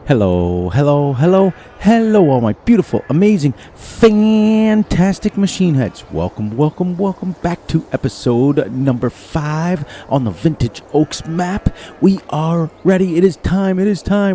Hello, hello, hello, hello, all my beautiful, amazing, fantastic machine heads. Welcome, welcome, welcome back to episode number 5 on the Vintage Oaks map. We are ready. It is time.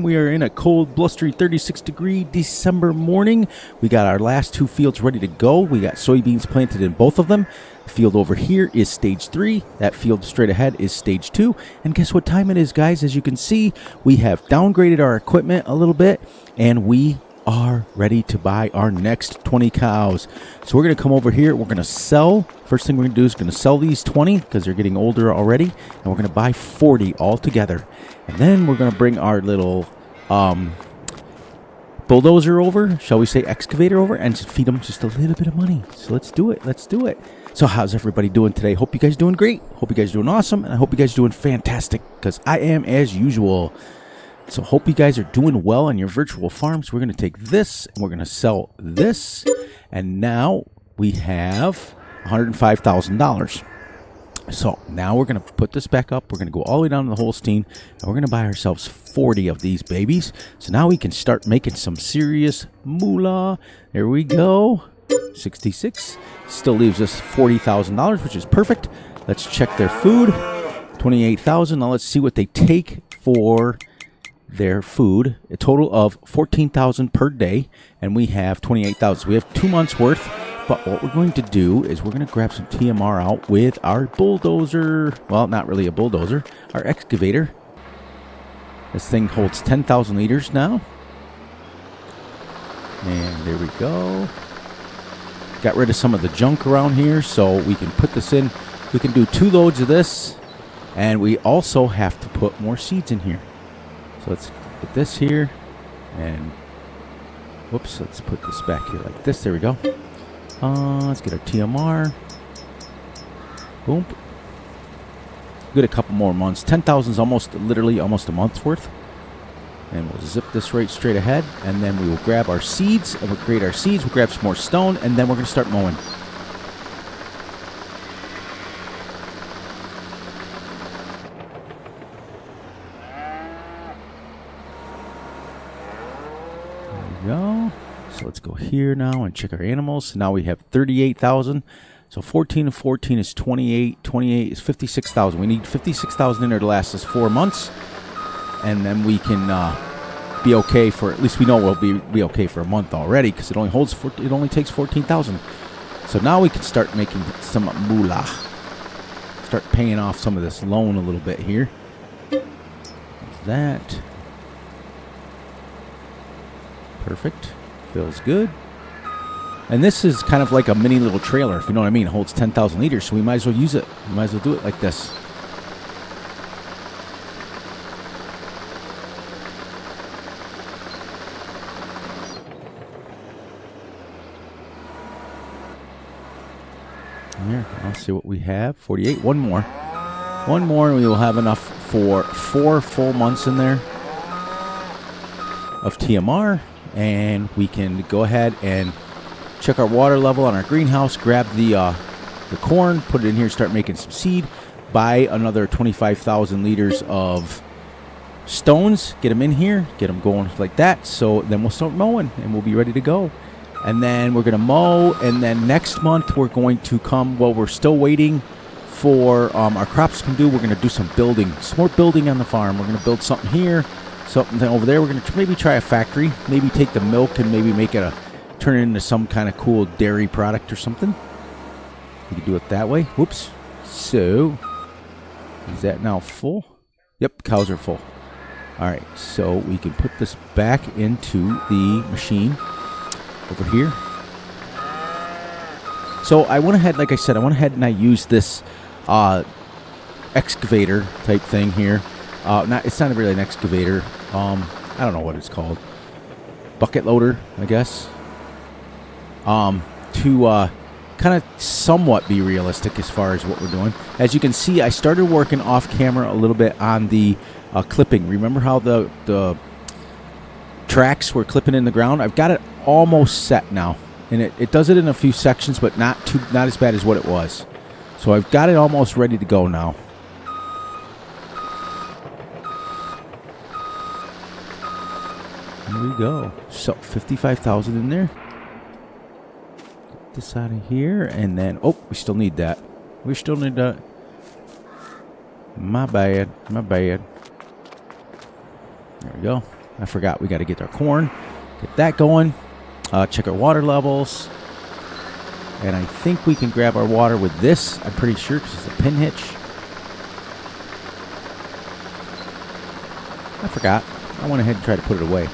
We are in a cold, blustery 36-degree December morning. We got our last 2 fields ready to go. We got soybeans planted in both of them. The field over here is stage 3. That field straight ahead is stage 2. And guess what time it is, guys? As you can see, we have downgraded our equipment a little bit, and we are ready to buy our next 20 cows. So we're going to come over here. We're going to sell. First thing we're going to do is going to sell these 20 because they're getting older already. And we're going to buy 40 altogether. And then we're going to bring our little bulldozer over, shall we say excavator over, and just feed them just a little bit of money. So let's do it. Let's do it. So how's everybody doing today? Hope you guys doing great. Hope you guys doing awesome. And I hope you guys doing fantastic because I am as usual. So hope you guys are doing well on your virtual farms. We're going to take this and we're going to sell this. And now we have $105,000. So now we're going to put this back up. We're going to go all the way down to the Holstein. And we're going to buy ourselves 40 of these babies. So now we can start making some serious moolah. There we go. 66. Still leaves us $40,000, which is perfect. Let's check their food. 28,000. Now let's see what they take for their food. A total of 14,000 per day, and we have 28,000. We have 2 months worth. But what we're going to do is we're going to grab some TMR out with our bulldozer. Well, not really a bulldozer. Our excavator. This thing holds 10,000 liters now. And there we go. Got rid of some of the junk around here so we can put this in. We can do 2 loads of this. And we also have to put more seeds in here. So let's put this here. And whoops, let's put this back here like this. There we go. Let's get our TMR. Boom. Good, a couple more months. 10,000 is literally almost a month's worth. And we'll zip this right straight ahead. And then we will grab our seeds. And we'll create our seeds. We'll grab some more stone. And then we're going to start mowing. There we go. So let's go here now and check our animals. So now we have 38,000. So 14 and 14 is 28. 28 is 56,000. We need 56,000 in there to last us 4 months. And then we can be okay for, at least we know we'll be okay for a month already because it only takes 14,000. So now we can start making some moolah. Start paying off some of this loan a little bit here. There's that. Perfect. Feels good. And this is kind of like a mini little trailer, if you know what I mean. It holds 10,000 liters, so we might as well use it. We might as well do it like this. Here, I'll see what we have. 48. One more. One more, and we will have enough for 4 full months in there of TMR. And we can go ahead and check our water level on our greenhouse, grab the corn, put it in here, start making some seed, buy another 25,000 liters of stones, get them in here, get them going like that. So then we'll start mowing and we'll be ready to go. And then we're going to mow, and then next month we're going to come, well, we're still waiting for our crops can do. We're going to do some building, some more building on the farm. We're going to build something here, something over there. We're going to maybe try a factory, maybe take the milk and maybe make it turn it into some kind of cool dairy product or something. We can do it that way. Whoops. So, is that now full? Yep, cows are full. All right, so we can put this back into the machine over here. So I went ahead, like I said, and I used this excavator type thing here. It's not really an excavator. I don't know what it's called. Bucket loader, I guess. To kind of somewhat be realistic as far as what we're doing. As you can see, I started working off camera a little bit on the clipping. Remember how the tracks were clipping in the ground? I've got it almost set now. And it does it in a few sections, but not as bad as what it was. So I've got it almost ready to go now. Here we go. So 55,000 in there. Get this out of here, and then we still need that. We still need that. My bad. My bad. There we go. I forgot we got to get our corn. Get that going. Check our water levels. And I think we can grab our water with this. I'm pretty sure because it's a pin hitch. I forgot. I went ahead and tried to put it away.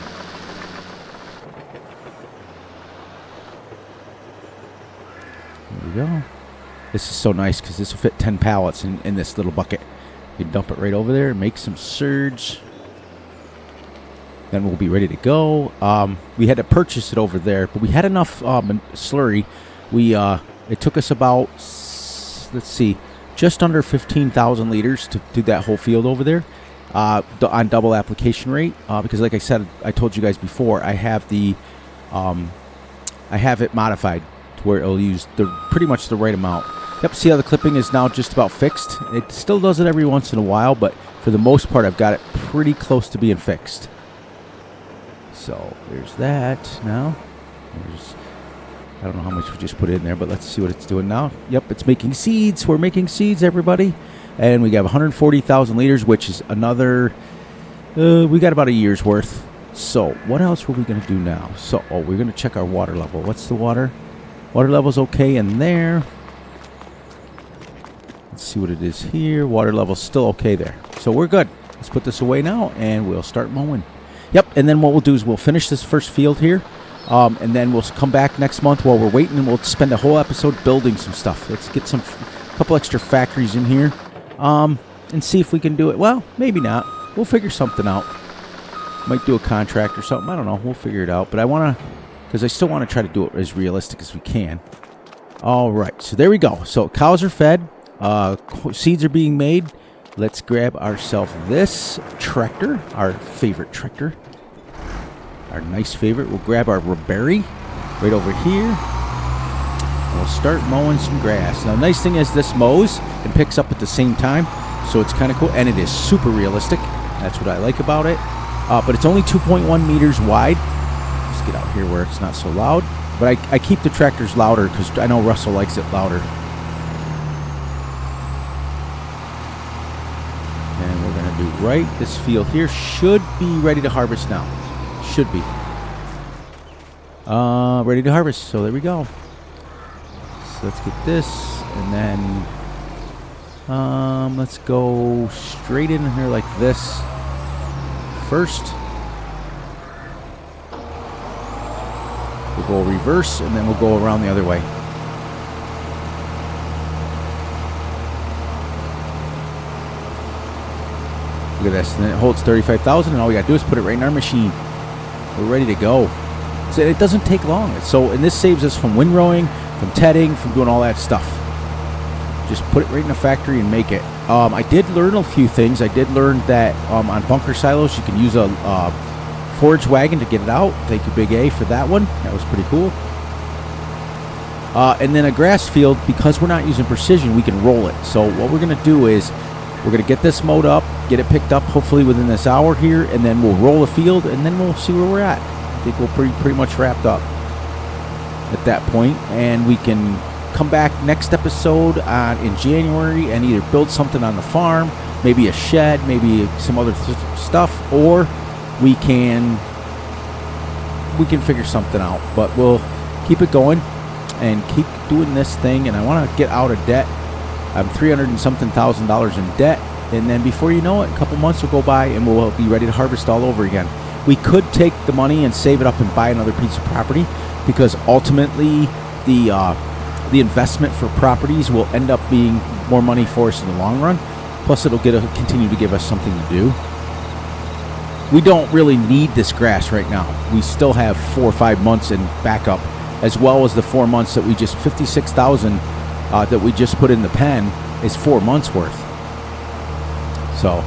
There we go. This is so nice because this will fit 10 pallets in this little bucket. You dump it right over there, make some surge. Then we'll be ready to go. We had to purchase it over there, but we had enough slurry. It took us about, let's see, just under 15,000 liters to do that whole field over there on double application rate. Because like I said, I told you guys before, I have it modified to where it'll use pretty much the right amount. Yep, see how the clipping is now just about fixed? It still does it every once in a while, but for the most part, I've got it pretty close to being fixed. So there's that now. I don't know how much we just put in there, but let's see what it's doing now. Yep, it's making seeds. We're making seeds, everybody. And we got 140,000 liters, which is another, we got about a year's worth. So what else were we going to do now? So, we're going to check our water level. What's the water? Water level's okay in there. Let's see what it is here. Water level's still okay there. So we're good. Let's put this away now, and we'll start mowing. Yep, and then what we'll do is we'll finish this first field here, and then we'll come back next month while we're waiting, and we'll spend a whole episode building some stuff. Let's get a couple extra factories in here, and see if we can do it. Well, maybe not. We'll figure something out. Might do a contract or something. I don't know. We'll figure it out. But I want to, because I still want to try to do it as realistic as we can. All right, so there we go. So cows are fed. Seeds are being made. Let's grab ourselves this tractor, our favorite tractor, our nice favorite. We'll grab our berry right over here. And we'll start mowing some grass. Now, the nice thing is this mows and picks up at the same time, so it's kind of cool, and it is super realistic. That's what I like about it. But it's only 2.1 meters wide. Let's get out here where it's not so loud. But I keep the tractors louder because I know Russell likes it louder. And we're going to do right. This field here should be ready to harvest now. Should be. Ready to harvest. So there we go. So let's get this. And then let's go straight in here like this. First, we'll go reverse, and then we'll go around the other way. Look at this, and then it holds 35,000, and all we got to do is put it right in our machine. We're ready to go. So it doesn't take long. And this saves us from windrowing, from tedding, from doing all that stuff. Just put it right in the factory and make it. I did learn a few things. I did learn that on bunker silos you can use a forage wagon to get it out. Thank you, Big A, for that one. That was pretty cool. And then a grass field, because we're not using precision, we can roll it. So what we're going to do is we're going to get this mowed up, get it picked up hopefully within this hour here, and then we'll roll the field, and then we'll see where we're at. I think we're pretty much wrapped up at that point, and we can come back next episode in January and either build something on the farm, maybe a shed, maybe some other stuff, or we can figure something out. But we'll keep it going and keep doing this thing. And I want to get out of debt. I'm $300 and something thousand in debt, and then before you know it, a couple months will go by and we'll be ready to harvest all over again. We could take the money and save it up and buy another piece of property, because ultimately the investment for properties will end up being more money for us in the long run. Plus, it'll continue to give us something to do. We don't really need this grass right now. We still have 4 or 5 months in backup, as well as the 4 months that we just 56,000 that we just put in the pen is 4 months worth. So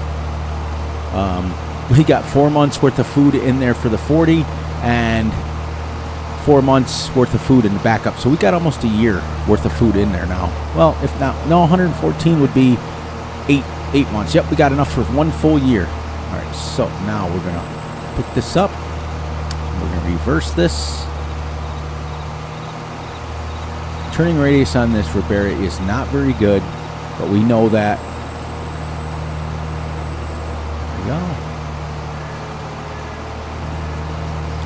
we got 4 months worth of food in there for the 40, and 4 months worth of food in the backup. So we got almost a year worth of food in there now. Well, if not, no, 114 would be eight months. Yep, we got enough for 1 full year. All right, so now we're gonna pick this up, We're going to reverse this. Turning radius on this Ribera is not very good, but we know that. There we go.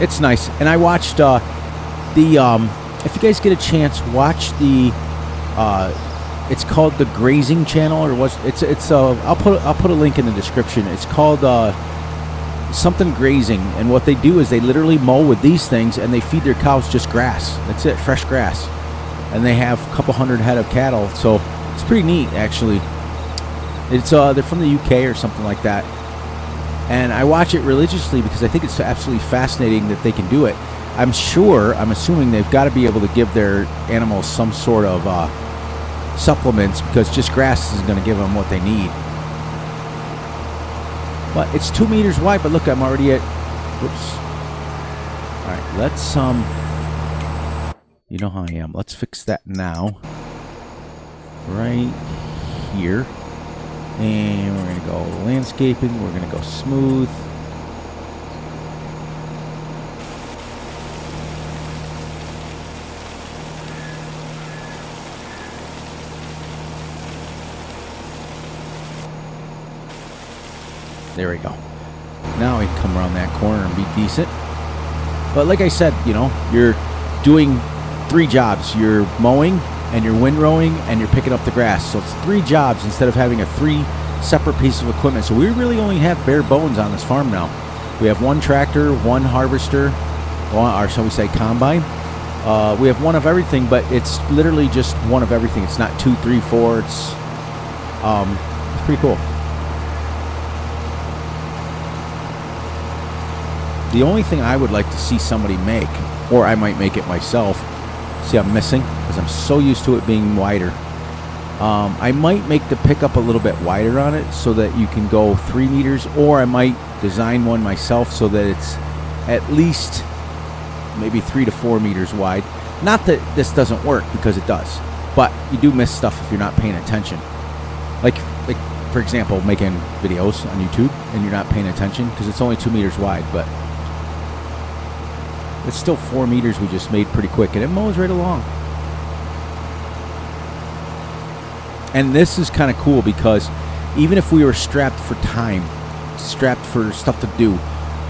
It's nice. And I watched if you guys get a chance, watch the it's called the Grazing Channel, or I'll put a link in the description. It's called something grazing, and what they do is they literally mow with these things and they feed their cows just grass. That's it, fresh grass. And they have a couple hundred head of cattle, so it's pretty neat actually. It's they're from the UK or something like that. And I watch it religiously because I think it's absolutely fascinating that they can do it. I'm assuming they've got to be able to give their animals some sort of supplements, because just grass is going to give them what they need. But it's 2 meters wide, but look, I'm already at, whoops. All right, let's, you know how I am. Let's fix that now. Right here. And we're going to go landscaping. We're going to go smooth. There we go. Now we can come around that corner and be decent. But like I said, you know, you're doing 3 jobs. You're mowing, and you're windrowing, and you're picking up the grass. So it's 3 jobs instead of having a 3 separate pieces of equipment. So we really only have bare bones on this farm now. We have 1 tractor, 1 harvester, or shall we say combine. We have 1 of everything, but it's literally just 1 of everything. It's not 2, 3, 4. It's pretty cool. The only thing I would like to see somebody make, or I might make it myself, see I'm missing, because I'm so used to it being wider. I might make the pickup a little bit wider on it so that you can go 3 meters, or I might design one myself so that it's at least maybe 3 to 4 meters wide. Not that this doesn't work, because it does, but you do miss stuff if you're not paying attention. Like for example, making videos on YouTube and you're not paying attention because it's only 2 meters wide, but it's still 4 meters we just made pretty quick, and it mows right along. And this is kind of cool because even if we were strapped for time, strapped for stuff to do,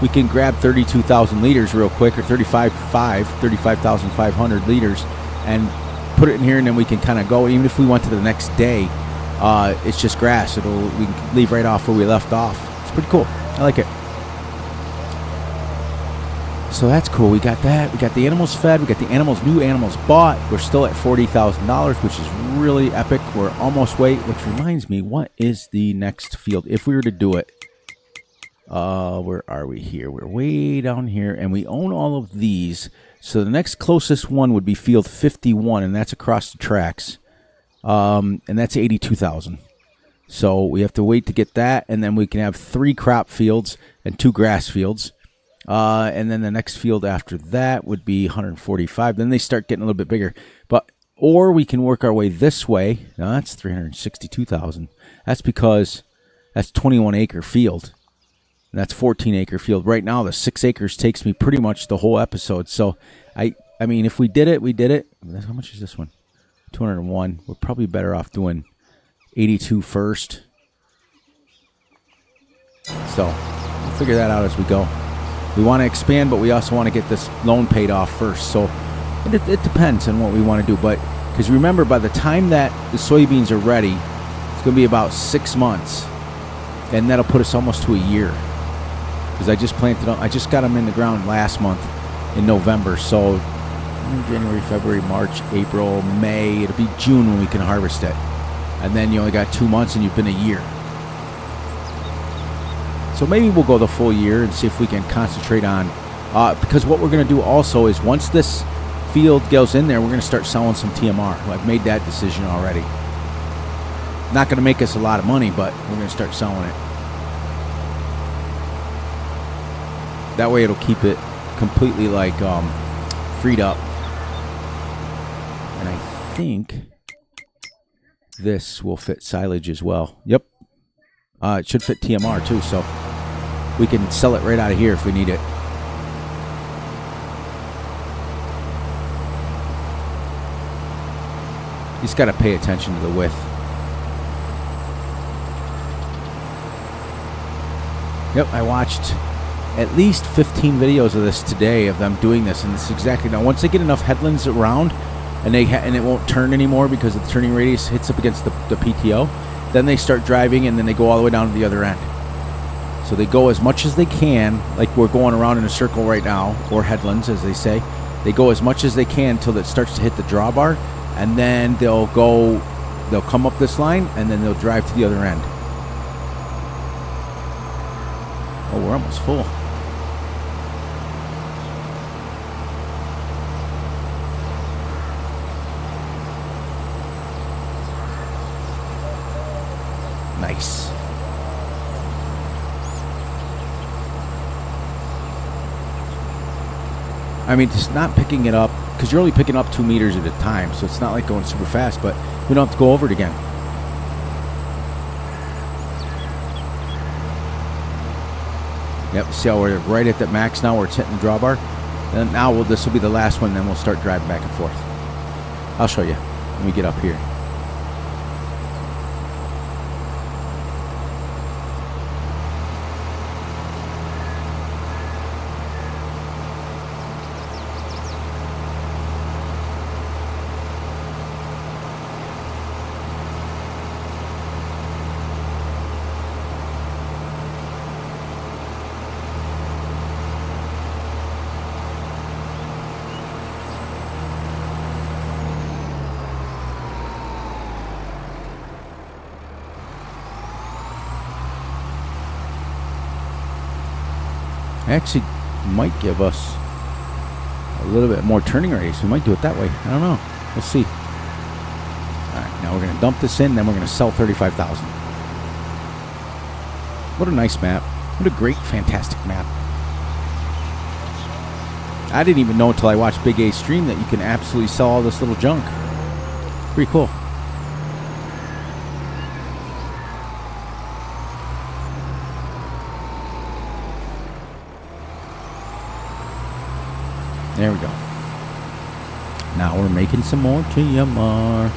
we can grab 32,000 liters real quick, or 35,500 liters, and put it in here, and then we can kind of go. Even if we went to the next day, it's just grass. We can leave right off where we left off. It's pretty cool. I like it. So that's cool. We got that. We got the animals fed. We got the new animals bought. We're still at $40,000, which is really epic. We're almost which reminds me, what is the next field? If we were to do it, where are we here? We're way down here, and we own all of these. So the next closest one would be field 51, and that's across the tracks. And that's 82,000. So we have to wait to get that, and then we can have 3 crop fields and 2 grass fields. And then the next field after that would be 145. Then they start getting a little bit bigger. Or we can work our way this way. Now that's 362,000. That's because that's 21-acre field. And that's 14-acre field. Right now, the 6 acres takes me pretty much the whole episode. So, I mean, if we did it, we did it. How much is this one? 201. We're probably better off doing 82 first. So, we'll figure that out as we go. We want to expand, but we also want to get this loan paid off first. So it depends on what we want to do. But because remember, by the time that the soybeans are ready, it's going to be about 6 months, and that'll put us almost to a year. Because I just planted them, I just got them in the ground last month in November. So January, February, March, April, May. It'll be June when we can harvest it, and then you only got 2 months, and you've been a year. So maybe we'll go the full year and see if we can concentrate on, because what we're going to do also is once this field goes in there, we're going to start selling some TMR. I've made that decision already. Not going to make us a lot of money, but we're going to start selling it. That way it'll keep it completely freed up. And I think this will fit silage as well. Yep. It should fit TMR too, so we can sell it right out of here if we need it. You just got to pay attention to the width. Yep, I watched at least 15 videos of this today of them doing this, and this is exactly now. Once they get enough headlands around, and it won't turn anymore because the turning radius hits up against the PTO, then they start driving, and then they go all the way down to the other end. So they go as much as they can, like we're going around in a circle right now, or headlands as they say. They go as much as they can until it starts to hit the drawbar, and then they'll come up this line, and then they'll drive to the other end. Oh, we're almost full. Nice. I mean, just not picking it up, because you're only picking up 2 meters at a time, so it's not like going super fast, but we don't have to go over it again. Yep, see how we're right at the max now, where it's hitting the drawbar? And now this will be the last one, then we'll start driving back and forth. I'll show you when we get up here. Actually might give us a little bit more turning radius. We might do it that way. I don't know. We'll see. All right, now we're going to dump this in, then we're going to sell 35,000. What a nice map. What a great, fantastic map. I didn't even know until I watched Big A stream that you can absolutely sell all this little junk. Pretty cool. There we go. Now we're making some more TMR.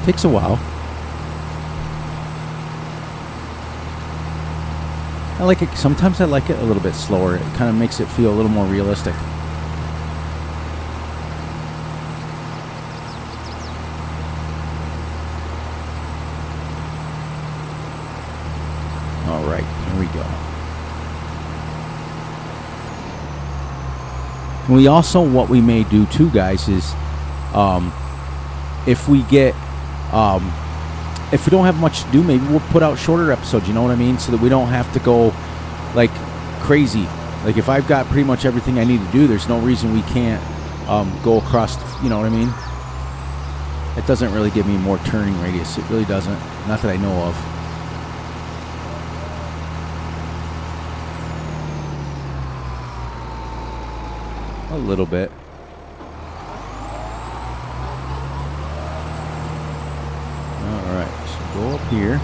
Takes a while. I like it. Sometimes I like it a little bit slower. It kind of makes it feel a little more realistic. All right, here we go. We also, what we may do too, guys, is if we get if we don't have much to do, maybe we'll put out shorter episodes, you know what I mean? So that we don't have to go like crazy. Like if I've got pretty much everything I need to do, there's no reason we can't go across, you know what I mean? It doesn't really give me more turning radius. It really doesn't. Not that I know of. A little bit. Go up here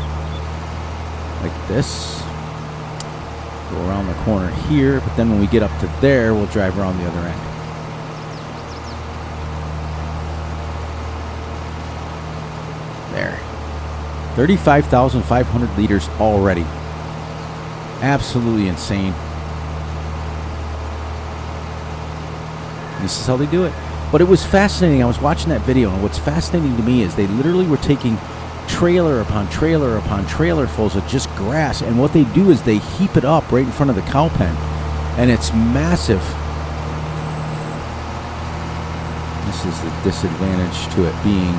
like this, go around the corner here, but then when we get up to there, we'll drive around the other end. There. 35,500 liters already. Absolutely insane. This is how they do it. But it was fascinating. I was watching that video, and what's fascinating to me is they literally were taking trailer upon trailer upon trailer fulls of just grass, and what they do is they heap it up right in front of the cow pen, and it's massive. This is the disadvantage to it being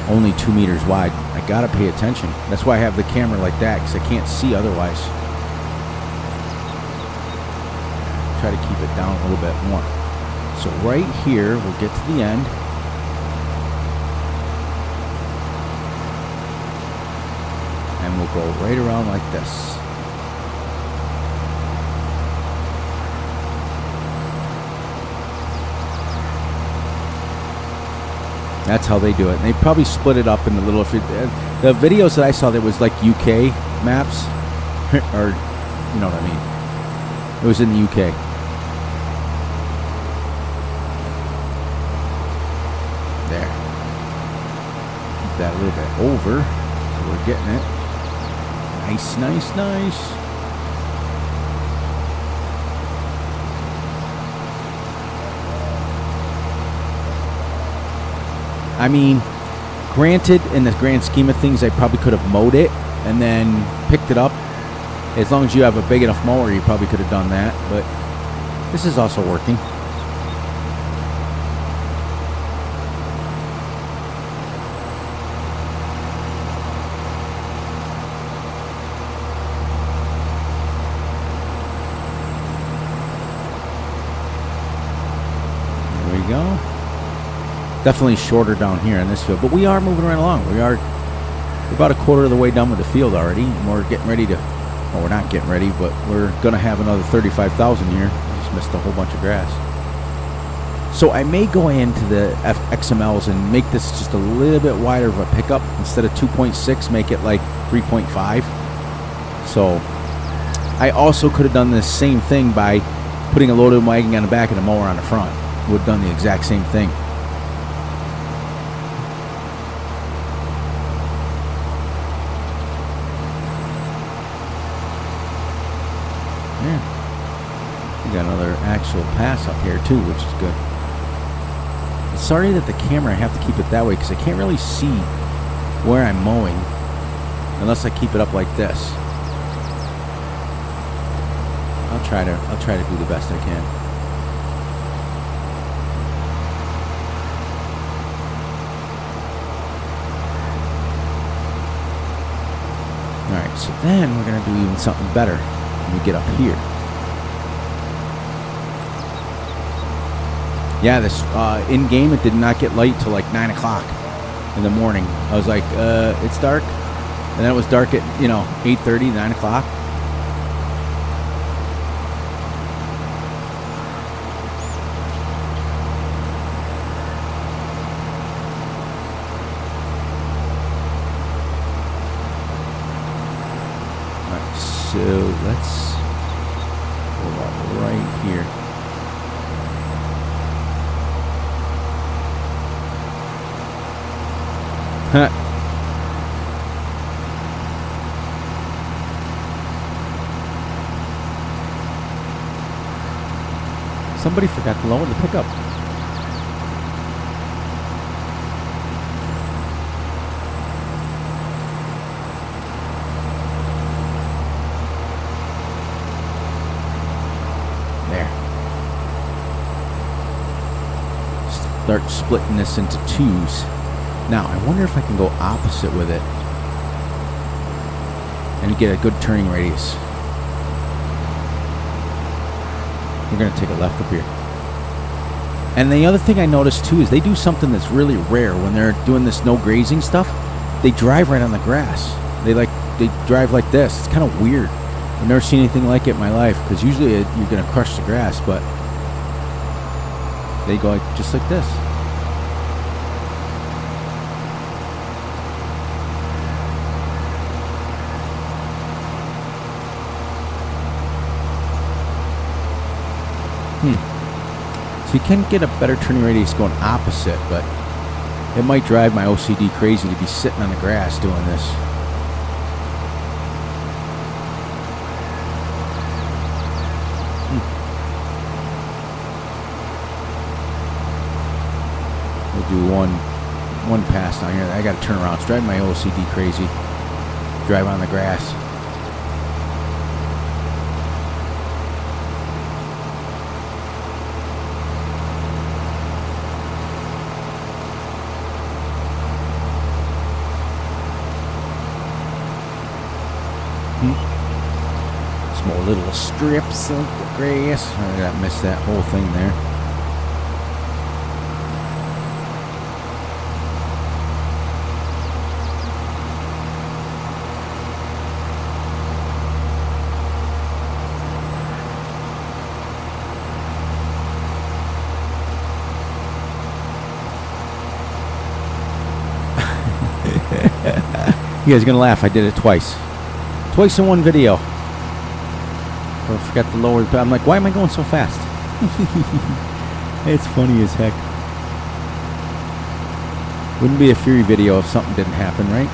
only 2 meters wide. I gotta pay attention. That's why I have the camera like that, because I can't see otherwise. Try to keep it down a little bit more. So right here, we'll get to the end. And we'll go right around like this. That's how they do it. And they probably split it up into little. The videos that I saw, there was like UK maps, or you know what I mean. It was in the UK. There. Keep that a little bit over. So we're getting it. Nice, nice, nice. I mean, granted, in the grand scheme of things, I probably could have mowed it and then picked it up. As long as you have a big enough mower, you probably could have done that. But this is also working. There we go. Definitely shorter down here in this field, but we are moving right along. We're about a quarter of the way done with the field already, and we're getting ready to, well, we're not getting ready, but we're going to have another 35,000 here. I just missed a whole bunch of grass. So I may go into the XMLs and make this just a little bit wider of a pickup. Instead of 2.6, make it like 3.5. So I also could have done the same thing by putting a loaded wagon on the back and a mower on the front. Would have done the exact same thing. We got another actual pass up here too, which is good. Sorry that the camera, I have to keep it that way because I can't really see where I'm mowing unless I keep it up like this. I'll try to do the best I can. All right, so then we're gonna do even something better when we get up here. Yeah, this in-game, it did not get light till like 9 o'clock in the morning. I was like, it's dark. And then it was dark at, 8:30, 9 o'clock. All right, so let's pull up right here. Somebody forgot to lower the pickup. There. Start splitting this into twos. Now, I wonder if I can go opposite with it and get a good turning radius. We're going to take a left up here. And the other thing I noticed too is they do something that's really rare when they're doing this no grazing stuff. They drive right on the grass. They drive like this. It's kind of weird. I've never seen anything like it in my life because usually you're going to crush the grass, but they go just like this. So you can get a better turning radius going opposite, but it might drive my OCD crazy to be sitting on the grass doing this. We'll do one pass down here. I got to turn around. It's driving my OCD crazy. Drive on the grass. Small little strips of grass. I missed that whole thing there. You guys are gonna laugh. I did it twice. Twice in one video. I forgot to lower the... I'm like, why am I going so fast? It's funny as heck. Wouldn't be a Fury video if something didn't happen, right?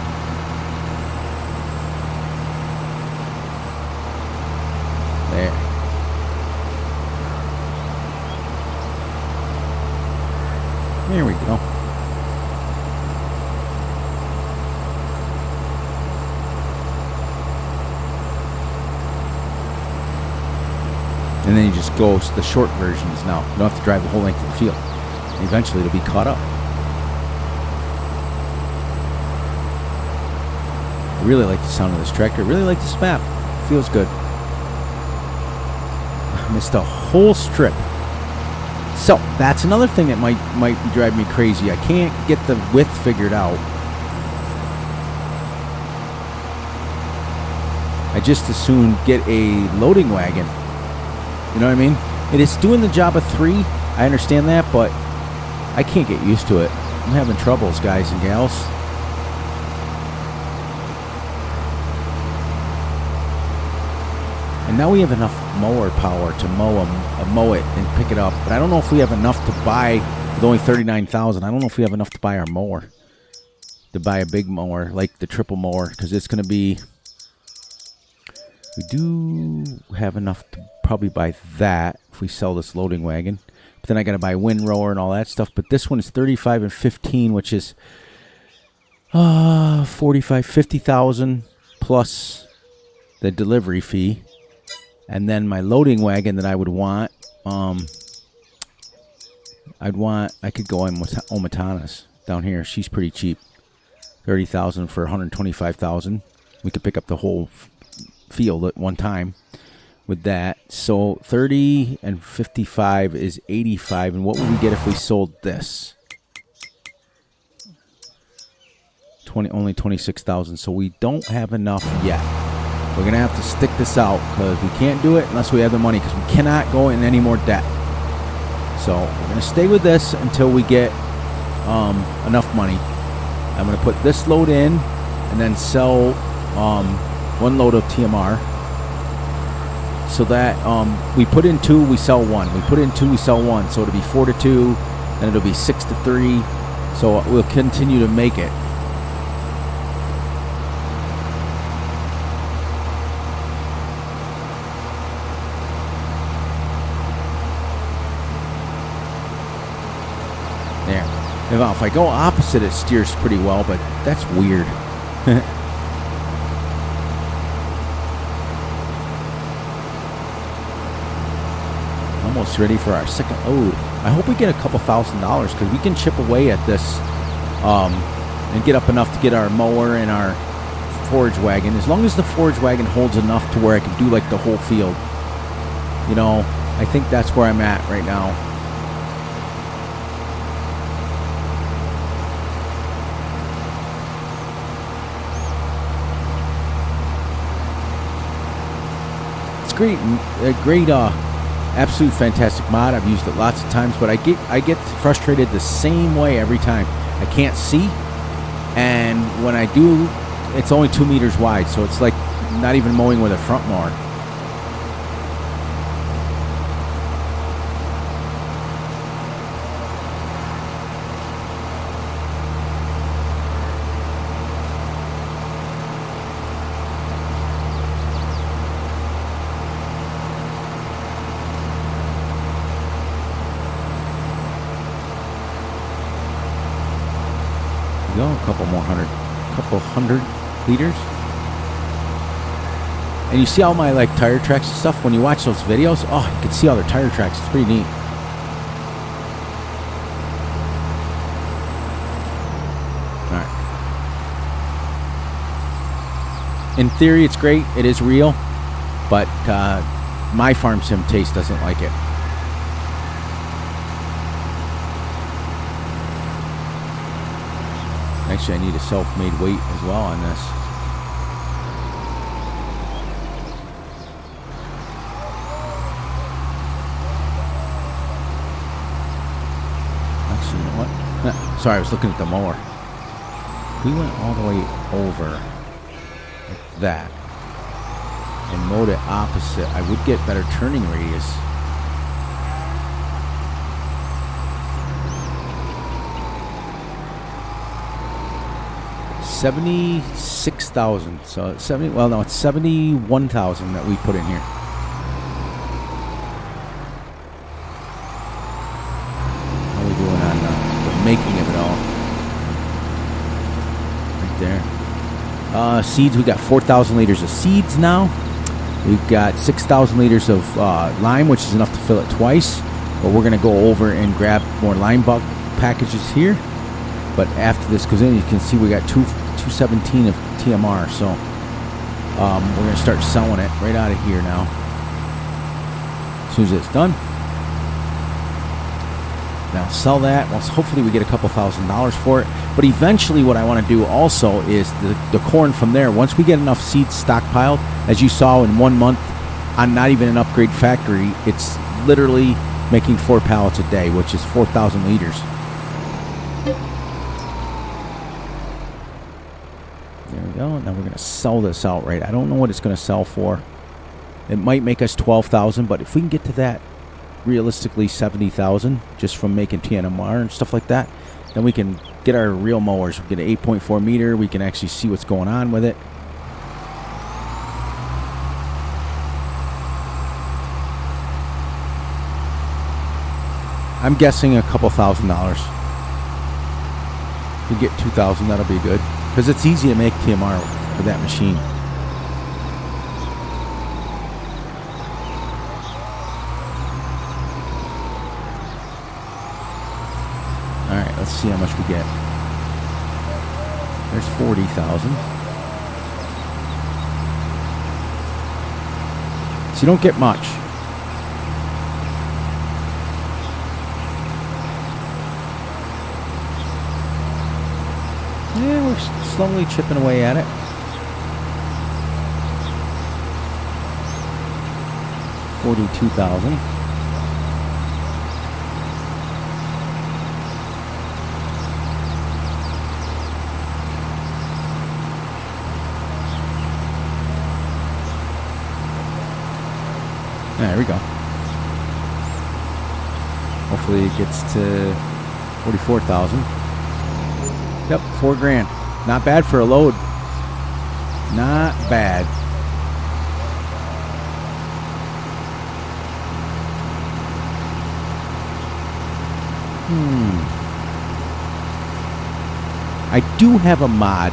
There. There we go. And then you just go to the short versions now. You don't have to drive the whole length of the field. And eventually it'll be caught up. I really like the sound of this tractor. I really like this map. It feels good. I missed a whole strip. So that's another thing that might drive me crazy. I can't get the width figured out. I just as soon get a loading wagon. You know what I mean? It is doing the job of 3. I understand that, but I can't get used to it. I'm having troubles, guys and gals. And now we have enough mower power to mow it and pick it up. But I don't know if we have enough to buy, with only $39,000, I don't know if we have enough to buy our mower. To buy a big mower, like the triple mower, because it's going to be... We do have enough to probably buy that if we sell this loading wagon. But then I got to buy a windrower and all that stuff. But this one is 35 and 15, which is 50,000 plus the delivery fee. And then my loading wagon that I would want, I could go on Omatana's down here. She's pretty cheap. 30,000 for 125,000. We could pick up the whole field at one time with that. So 30 and 55 is 85. And what would we get if we sold this? Only 26,000. So we don't have enough yet. We're gonna have to stick this out because we can't do it unless we have the money, because we cannot go in any more debt. So we're gonna stay with this until we get enough money. I'm gonna put this load in and then sell one load of TMR, so that we put in 2, we sell 1. We put in 2, we sell 1. So it'll be 4 to 2, and it'll be 6 to 3. So we'll continue to make it. There. If I go opposite, it steers pretty well, but that's weird. Almost ready for our second load. I hope we get a couple $1,000 because we can chip away at this and get up enough to get our mower and our forage wagon. As long as the forage wagon holds enough to where I can do like the whole field. You know, I think that's where I'm at right now. It's great. Great absolute fantastic mod. I've used it lots of times, but I get frustrated the same way every time. I can't see, and when I do, it's only 2 meters wide, so it's like not even mowing with a front mower. Go a couple hundred liters. And you see all my like tire tracks and stuff when you watch those videos. Oh, you can see all their tire tracks. It's pretty neat. All right. In theory, it's great. It is real, but my farm sim taste doesn't like it. Actually, I need a self-made weight as well on this. Actually, you know what? Sorry, I was looking at the mower. We went all the way over. like that, and mode it opposite, I would get better turning radius. $76,000. So it's 70. Well, no, it's 71,000 that we put in here. How are we doing on the making of it all? Right there. Seeds. We got 4,000 liters of seeds now. We've got 6,000 liters of lime, which is enough to fill it twice. But we're gonna go over and grab more lime bulk packages here. But after this goes in, you can see we got 217 of TMR, so we're going to start selling it right out of here now as soon as it's done. Now sell that. Well, hopefully we get a couple $1,000s for it. But eventually what I want to do also is the corn from there. Once we get enough seeds stockpiled, as you saw in 1 month on not even an upgrade factory, it's literally making 4 pallets a day, which is 4,000 liters. There we go. Now we're going to sell this outright. I don't know what it's going to sell for. It might make us 12,000, but if we can get to that, realistically 70,000 just from making TNMR and stuff like that, then we can get our real mowers. We get an 8.4 meter. We can actually see what's going on with it. I'm guessing a couple $1,000s. We get 2,000. That'll be good. Because it's easy to make TMR with that machine. Alright, let's see how much we get. There's 40,000. So you don't get much. Yeah, we're slowly chipping away at it. $42,000. There we go. Hopefully it gets to 44,000. Yep, $4,000. Not bad for a load. Not bad. I do have a mod.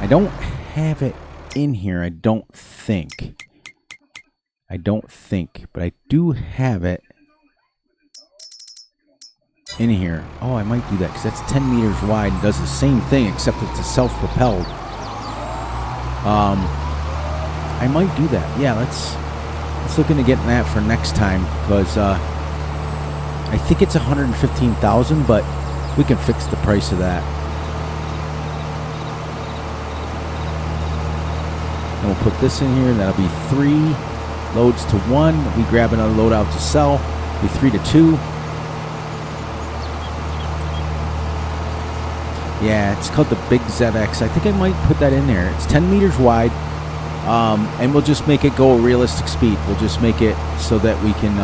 I don't have it in here, I don't think. But I do have it in here. Oh, I might do that because that's 10 meters wide and does the same thing except it's a self-propelled. I might do that. Yeah, let's look into getting that for next time because I think it's 115,000, but we can fix the price of that. And we'll put this in here, and that'll be 3 loads to 1. We grab another load out to sell. Be 3 to 2. Yeah, it's called the Big ZX. I think I might put that in there. It's 10 meters wide, and we'll just make it go a realistic speed. We'll just make it so that we can.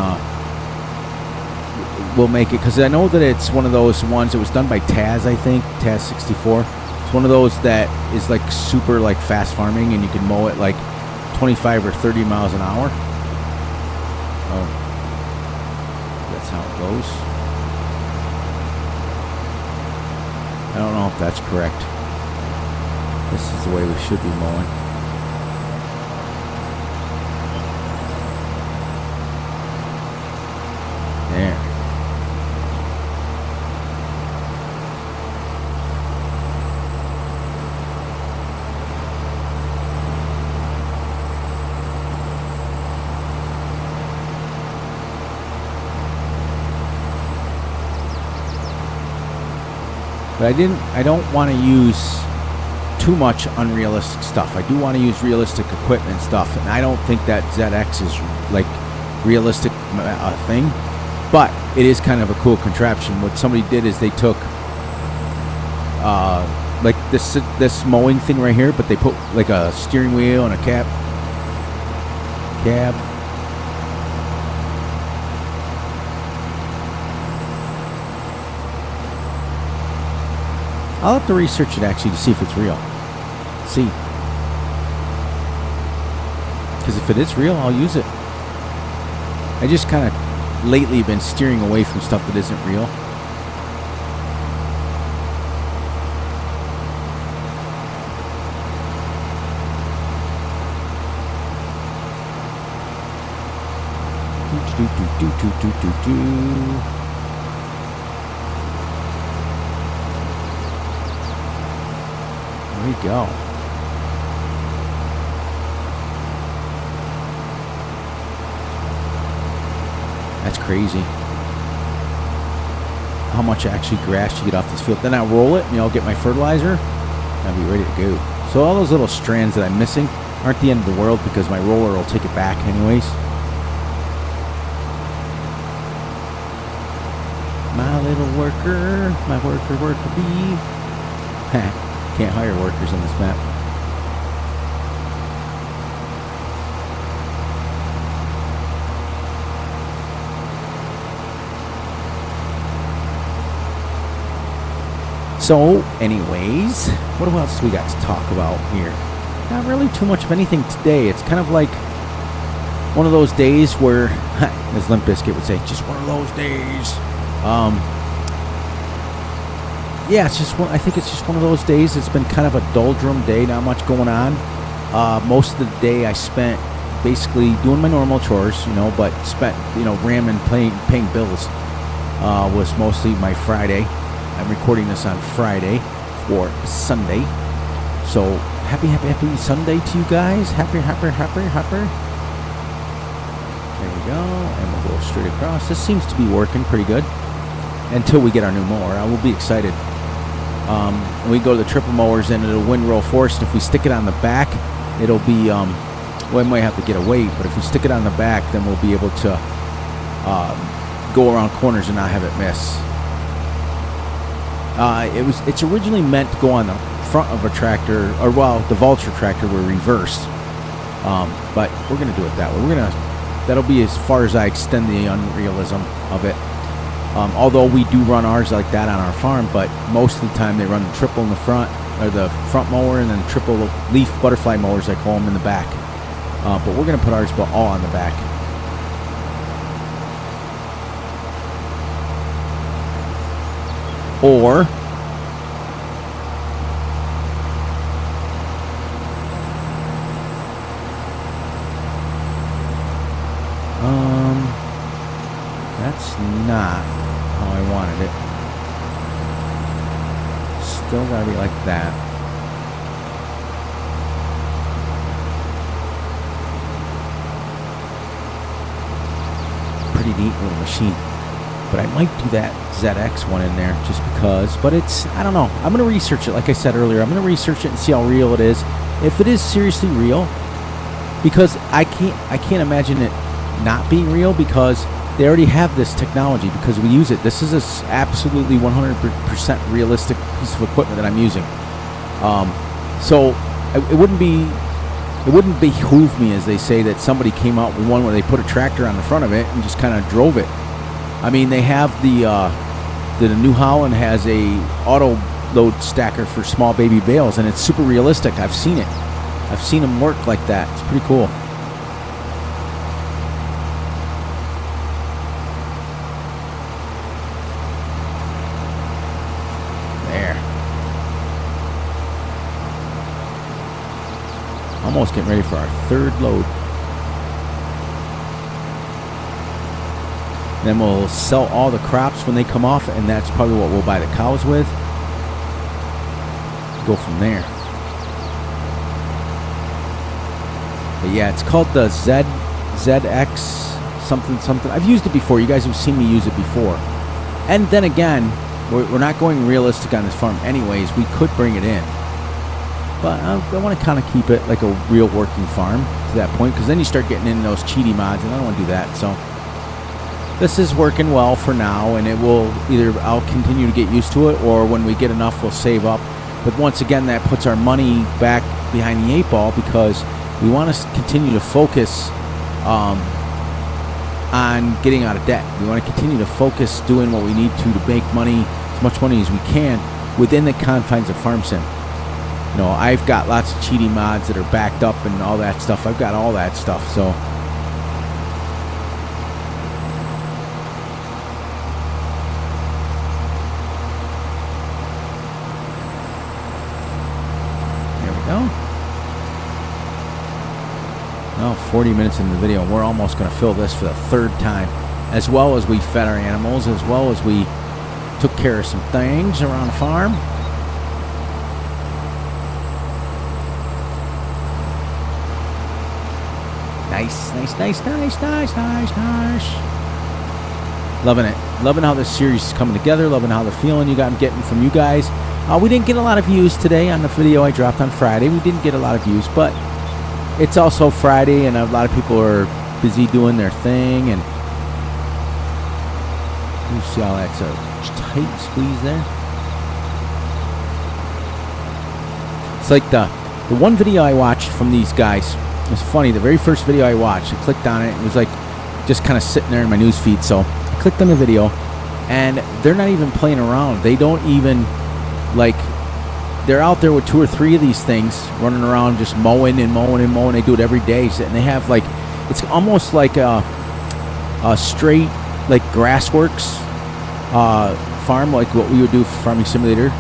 We'll make it because I know that it's one of those ones that was done by Taz. I think Taz 64. It's one of those that is like super like fast farming, and you can mow it like 25 or 30 miles an hour. Oh, that's how it goes. I don't know if that's correct. This is the way we should be mowing. There. But I don't want to use too much unrealistic stuff. I do want to use realistic equipment stuff, and I don't think that ZX is like realistic thing, but it is kind of a cool contraption. What somebody did is they took like this mowing thing right here, but they put like a steering wheel and a cab. I'll have to research it actually to see if it's real. See, because if it is real, I'll use it. I just kind of lately been steering away from stuff that isn't real. There we go. That's crazy. How much actually grass you get off this field. Then I roll it and I'll get my fertilizer. I'll be ready to go. So all those little strands that I'm missing aren't the end of the world because my roller will take it back anyways. My little worker, my worker bee. Can't hire workers on this map. So, anyways, what else we got to talk about here? Not really too much of anything today. It's kind of like one of those days where, as Limp Bizkit would say, just one of those days. Yeah, it's just one. I think it's just one of those days. It's been kind of a doldrum day, not much going on. Most of the day I spent basically doing my normal chores, but spent, ramming, paying bills. Was mostly my Friday. I'm recording this on Friday for Sunday. So happy Sunday to you guys. Happy. There we go, and we'll go straight across. This seems to be working pretty good until we get our new mower. I will be excited. We go to the triple mowers and it'll windrow force. And if we stick it on the back, it'll be, we might have to get a weight, but if we stick it on the back, then we'll be able to go around corners and not have it miss. It's originally meant to go on the front of a tractor, or the Vulture tractor were reversed. But we're gonna do it that way. That'll be as far as I extend the unrealism of it. Although we do run ours like that on our farm, but most of the time they run the triple in the front, or the front mower, and then triple leaf butterfly mowers, I call them, in the back. But we're going to put ours all on the back. Or that's not how I wanted it. Still gotta be like that. Pretty neat little machine. But I might do that ZX one in there just because. But I don't know. I'm gonna research it. Like I said earlier, I'm gonna research it and see how real it is. If it is seriously real, because I can't imagine it not being real, because they already have this technology, because we use it. This is a absolutely 100% realistic piece of equipment that I'm using. So it wouldn't behoove me, as they say, that somebody came out with one where they put a tractor on the front of it and just kind of drove it. I mean, they have the New Holland has a auto load stacker for small baby bales, and it's super realistic. I've seen it. I've seen them work like that. It's pretty cool. Almost getting ready for our third load. Then we'll sell all the crops when they come off, and that's probably what we'll buy the cows with. Go from there. But yeah, it's called the ZX something. I've used it before. You guys have seen me use it before. And then again, we're not going realistic on this farm anyways. We could bring it in. But I want to kind of keep it like a real working farm to that point, because then you start getting into those cheaty mods, and I don't want to do that. So this is working well for now, and it will I'll continue to get used to it, or when we get enough, we'll save up But once again, that puts our money back behind the 8 ball because we want to continue to focus on getting out of debt. We want to continue to focus doing what we need to make money, as much money as we can, within the confines of Farm Sim. You know, I've got lots of cheating mods that are backed up and all that stuff. I've got all that stuff, so. There we go. Now 40 minutes in the video, we're almost going to fill this for the 3rd time. As well as we fed our animals, as well as we took care of some things around the farm. Nice, nice, nice, nice, nice, nice, nice. Loving it. Loving how this series is coming together. Loving how the feeling I'm getting from you guys. We didn't get a lot of views today on the video I dropped on Friday. We didn't get a lot of views, but it's also Friday, and a lot of people are busy doing their thing. And you see how that's a tight squeeze there. It's like the one video I watched from these guys. It was funny. The very first video I watched, I clicked on it. It was like just kind of sitting there in my news feed. So I clicked on the video, and they're not even playing around. They don't even, like, they're out there with 2 or 3 of these things running around just mowing and mowing and mowing. They do it every day. And they have, like, it's almost like a straight, like, Grassworks farm, like what we would do for Farming Simulator,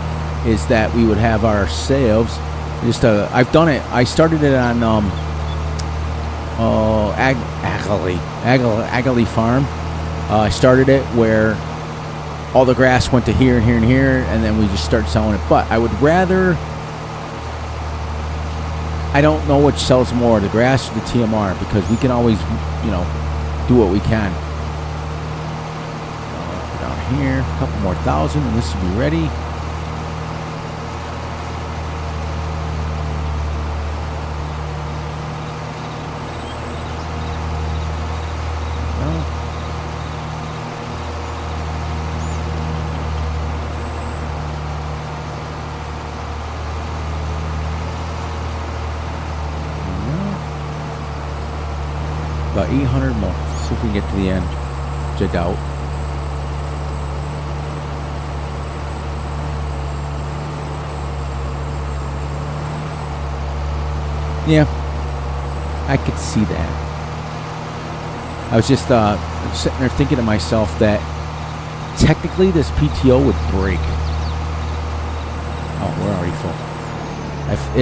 is that we would have ourselves just I've done it. I started it on Agley Farm. I started it where all the grass went to here and here and here, and then we just started selling it. But I would rather, I don't know which sells more, the grass or the TMR, because we can always, you know, do what we can. Down here, a couple more thousand, and this will be ready. About 800 more. See if we can get to the end, which I doubt. Yeah, I could see that. I was just sitting there thinking to myself that technically this PTO would break. Oh, we're already full.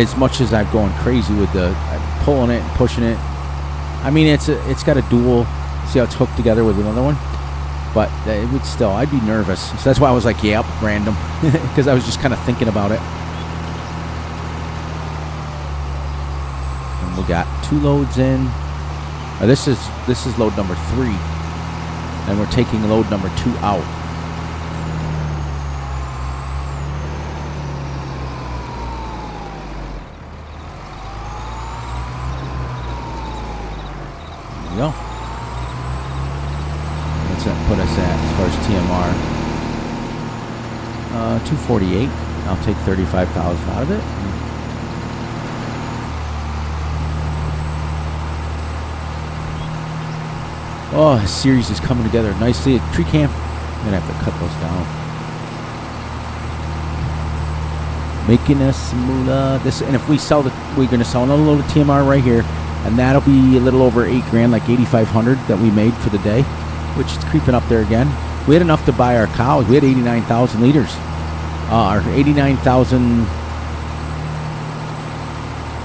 As much as I'm going crazy with the pulling it and pushing it. I mean, it's got a dual. See how it's hooked together with another one, but it would still. I'd be nervous. So that's why I was like, "Yep, random," because I was just kind of thinking about it. And we got 2 loads in. This is load number 3, and we're taking load number 2 out. Go. What's that put us at as far as TMR? 248. I'll take 35,000 out of it. Oh, this series is coming together nicely. Tree cam. I'm gonna have to cut those down. Making us moolah. This, and if we sell we're gonna sell another load of TMR right here. And that'll be a little over $8 grand, like 8,500 that we made for the day, which is creeping up there again. We had enough to buy our cows. We had 89,000 liters. Or 89,000.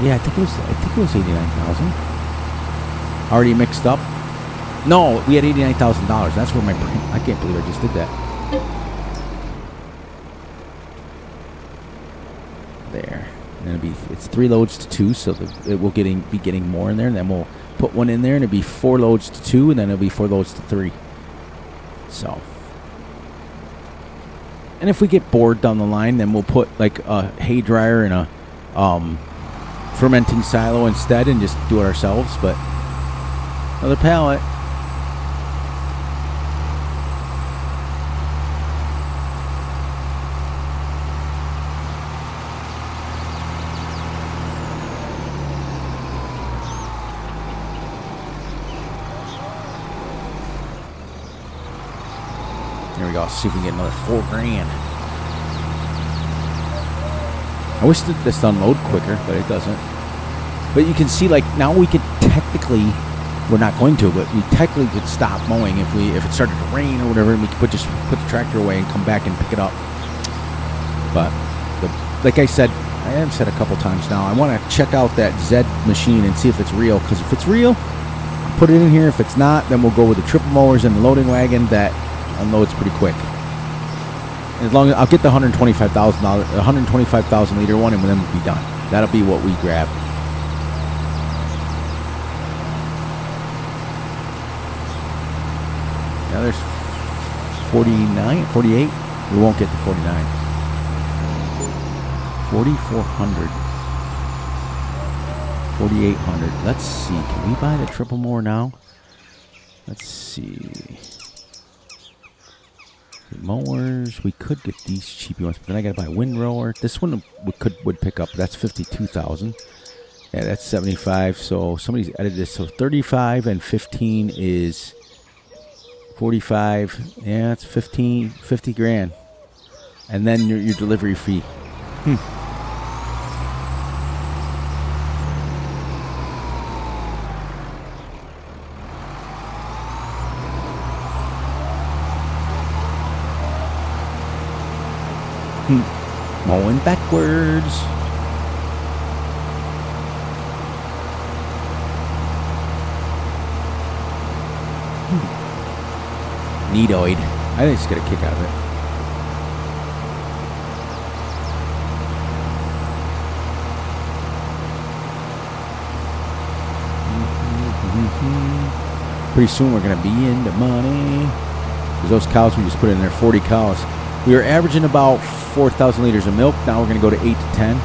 Yeah, I think it was 89,000. Already mixed up. No, we had $89,000. That's where my brain. I can't believe I just did that. There. And it's 3 loads to 2, so it will be getting more in there, and then we'll put one in there, and it'll be 4 loads to 2, and then it'll be 4 loads to 3. So, and if we get bored down the line, then we'll put like a hay dryer and a fermenting silo instead, and just do it ourselves. But another pallet. Here we go. Let's see if we can get another $4,000. I wish that this unload quicker, but it doesn't. But you can see, like, now we could technically, we're not going to, but we technically could stop mowing if it started to rain or whatever, and we could just put the tractor away and come back and pick it up. But like I said, I have said a couple times now, I want to check out that Z machine and see if it's real. Because if it's real, I'll put it in here. If it's not, then we'll go with the triple mowers and the loading wagon that unloads pretty quick. As long as I'll get the $125,000 liter one, and then we'll be done. That'll be what we grab. Now there's 49, 48. We won't get to 49. 4,400. 4,800. Let's see. Can we buy the triple mower now? Let's see. Mowers, we could get these cheapy ones, but then I gotta buy a windrower. This one would pick up. That's 52,000. Yeah, that's 75. So somebody's edited this. So 35 and 15 is 45. Yeah, it's 50 grand, and then your delivery fee. Mowing backwards. Neatoid. I think it's get a kick out of it. Pretty soon we're going to be into money. Because those cows we just put in there, 40 cows. We were averaging about 4,000 liters of milk. Now we're going to go to 8 to 10.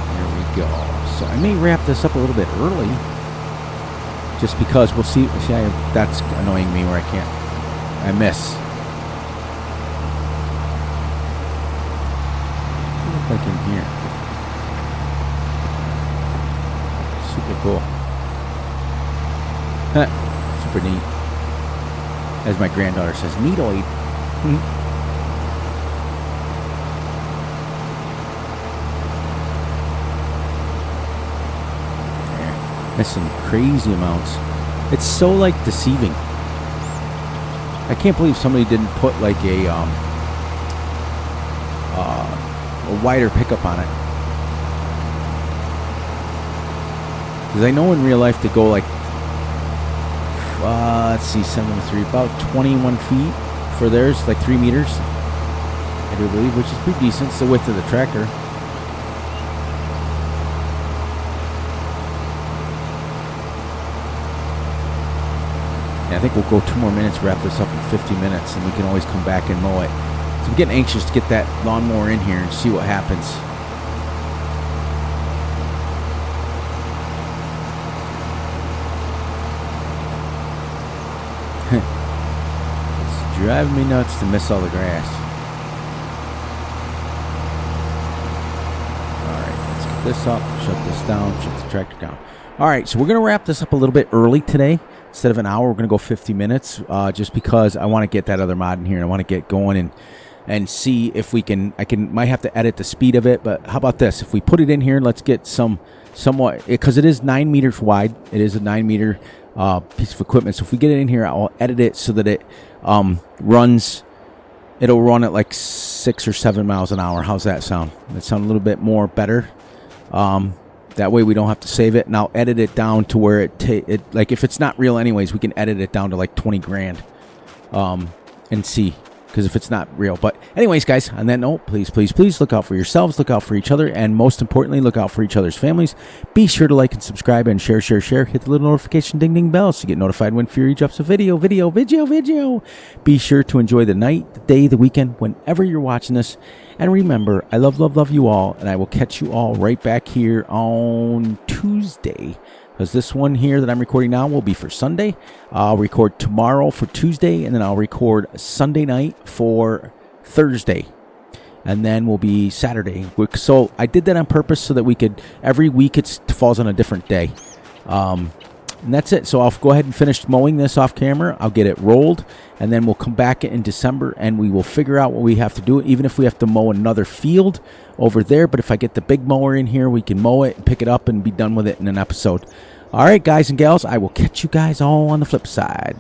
There we go. So I may wrap this up a little bit early. Just because we'll see. That's annoying me where I can't. I miss. Look like in here. Super cool. Super neat. As my granddaughter says, neatoid. Missing crazy amounts. It's so like deceiving. I can't believe somebody didn't put like a wider pickup on it. Because I know in real life to go like let's see, 7.3, about 21 feet for theirs, like 3 meters. I do believe, which is pretty decent. It's the width of the tractor. I think we'll go 2 more minutes, wrap this up in 50 minutes, and we can always come back and mow it. So I'm getting anxious to get that lawnmower in here and see what happens. It's driving me nuts to miss all the grass. Alright, let's get this up, shut this down, shut the tractor down. Alright, so we're going to wrap this up a little bit early today. Instead of an hour, we're going to go 50 minutes just because I want to get that other mod in here. And I want to get going and see if we can. Might have to edit the speed of it, but how about this? If we put it in here, let's get somewhat, because it is 9 meters wide. It is a 9 meter piece of equipment. So if we get it in here, I'll edit it so that it runs. It'll run at like 6 or 7 miles an hour. How's that sound? That sound a little bit more better. That way we don't have to save it, and I'll edit it down to where it like if it's not real anyways, we can edit it down to like 20 grand and see, because if it's not real. But anyways, guys, on that note, please look out for yourselves, look out for each other, and most importantly, look out for each other's families. Be sure to like and subscribe and share. Hit the little notification ding bell so you get notified when Fury drops a video. Be sure to enjoy the night, the day, the weekend, whenever you're watching this. And remember, I love you all, and I will catch you all right back here on Tuesday. because this one here that I'm recording now will be for Sunday. I'll record tomorrow for Tuesday, and then I'll record Sunday night for Thursday, and then will be Saturday. So I did that on purpose so that we could, every week it falls on a different day. And that's it. So I'll go ahead and finish mowing this off camera. I'll get it rolled, and then we'll come back in December, and we will figure out what we have to do, even if we have to mow another field over there. But if I get the big mower in here, we can mow it, pick it up, and be done with it in an episode. All right, guys and gals, I will catch you guys all on the flip side.